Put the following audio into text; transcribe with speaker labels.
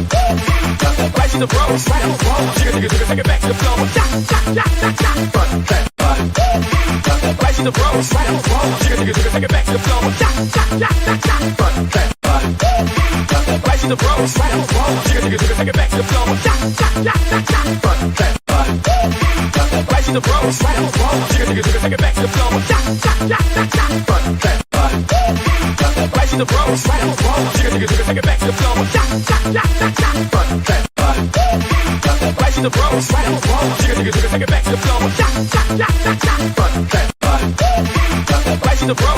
Speaker 1: Right to the bros, right on the wall. Jigga, jigga, jigga, take it back to the floor. Ja, ja, ja, ja, ja. Front, back, body. Right to the bros, right on the wall. Jigga, jigga, jigga, take it back to the floor. Ja, ja, ja, ja, ja. Front, back, body. Right to the bros, right on the wall. Jigga, jigga, jigga, take it back to the floor. Ja, ja, ja, ja, ja. Front, back, body. Right to the bros, right on the wall. Jigga, jigga, jigga, take it back to the floor. Ja, ja, ja, ja, ja. Front, back, body. Right to the bros, right on the wall. Jigga, jigga, jigga, take it back to the floor. Ja, ja, ja, ja, ja. Front, back, body. Right to the bros, right on the wall. Jigga, jigga, jigga, take it back to the floor. Ja, ja, ja, ja, ja. Front, back, body. Right to the bros.